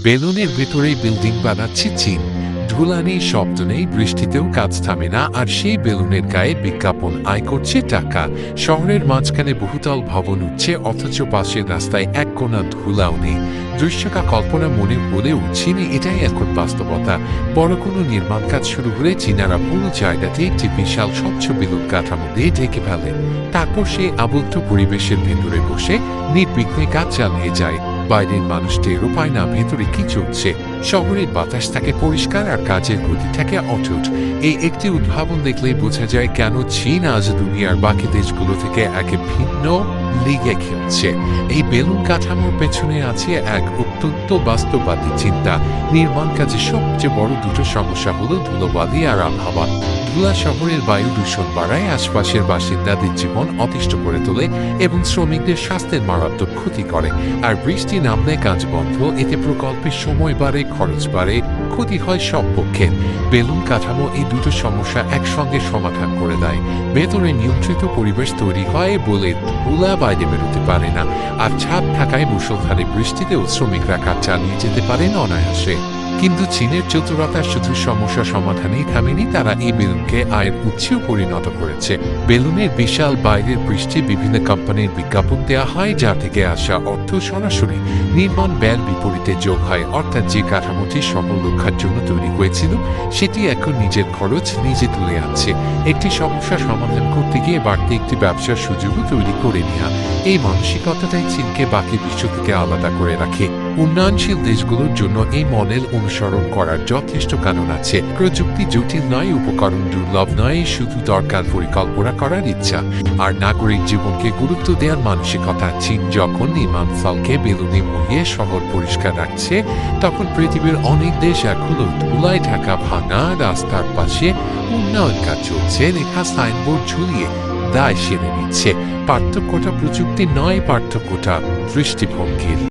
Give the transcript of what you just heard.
বেলুনের ভেতরেই বিল্ডিং বানাচ্ছে চীন। ধুলা নেই, শব্দ নেই, বৃষ্টিতেও কাজ থামে না, আর সেই বেলুনের গায়ে বিজ্ঞাপন, আয় করছে টাকা। শহরের মাঝখানে বহুতল ভবন উঠছে, অথচ পাশের রাস্তায় এক কোণা ধুলাও নেই। দৃশ্যটা কল্পনা মনে বলে উঠছিনি, এটাই এখন বাস্তবতা। বড় কোনো নির্মাণ কাজ শুরু হলে চীনারা পুরো জায়গাতে একটি বিশাল স্বচ্ছ বেলুন কাঠামো দিয়ে ঢেকে ফেলে। তারপর সে আবদ্ধ পরিবেশের ভেতরে বসে নির্বিঘ্নে কাজ চালিয়ে যায়। বাইরের মানুষ টেরও পায় না ভেতরে কি চলছে। শহরের বাতাস থাকে পরিষ্কার আর কাজের গতি থাকে অটুট। এই একটি উদ্ভাবন দেখলেই বোঝা যায় কেন চীন আজ দুনিয়ার বাকি দেশগুলো থেকে একে ভিন্ন লিগে খেলছে। এই বেলুন কাঠামোর পেছনে আছে এক অত্যন্ত বাস্তববাদী চিন্তা। নির্মাণ কাজে সবচেয়ে বড় দুটো সমস্যা হলো ধুলোবালি আর আবহাওয়া। ধুলা শহরের বায়ু দূষণ বাড়ায়, আশপাশের বাসিন্দাদের জীবন অতিষ্ঠ করে তোলে এবং শ্রমিকদের স্বাস্থ্যের মারাত্মক ক্ষতি করে। আর বৃষ্টি নামলে কাজ বন্ধ, এতে প্রকল্পের সময় বাড়ে, খরচ বাড়ে, ক্ষতি হয় সব পক্ষে। বেলুন কাঠামো এই দুটো সমস্যা একসঙ্গে সমাধান করে দেয়। ভেতরে নিয়ন্ত্রিত পরিবেশ তৈরি হয় বলে ধুলা বাইরে বেরোতে পারে না, আর ছাদ থাকায় মুষলধারে বৃষ্টিতেও শ্রমিকরা কাজ চালিয়ে যেতে পারেন অনায়াসে। কিন্তু চীনের চতুরতা শুধু সমস্যা সমাধানেই থামেনি, তারা এই বেলুনকে আয়ের উৎসেও পরিণত করেছে। বেলুনের বিশাল বাইরের পৃষ্ঠে বিভিন্ন কোম্পানির বিজ্ঞাপন দেওয়া হয়, যা থেকে আসা অর্থ সরাসরি নির্মাণ ব্যয়ের বিপরীতে যোগ হয়। অর্থাৎ যে কাঠামোটি সকল রক্ষার জন্য তৈরি হয়েছিল, সেটি এখন নিজের খরচ নিজে তুলে আনছে। একটি সমস্যা সমাধান করতে গিয়ে বাড়তি একটি ব্যবসার সুযোগও তৈরি করে নেওয়া। এই মানসিকতাটাই চীনকে বাকি বিশ্ব থেকে আলাদা করে রাখে। উন্নয়নশীল দেশগুলোর জন্য এই মডেল অনুসরণ করার যথেষ্ট কারণ আছে। প্রযুক্তি জটিল নয়, উপকরণ দুর্লভ নয়, শুধু দরকার পরিকল্পনা করার ইচ্ছা আর নাগরিক জীবনকে গুরুত্ব দেওয়ার মানসিকতা। চীন যখন নির্মাণ ফলকে বেলুনে মুড়িয়ে শহর পরিষ্কার রাখছে, তখন পৃথিবীর অনেক দেশ এখনো ধুলায় ঢাকা ভাঙা রাস্তার পাশে উন্নয়ন কাজ চলছে লেখা সাইনবোর্ড ঝুলিয়ে দায় সেরে নিচ্ছে। পার্থক্যটা প্রযুক্তি নয়, পার্থক্যটা দৃষ্টিভঙ্গির।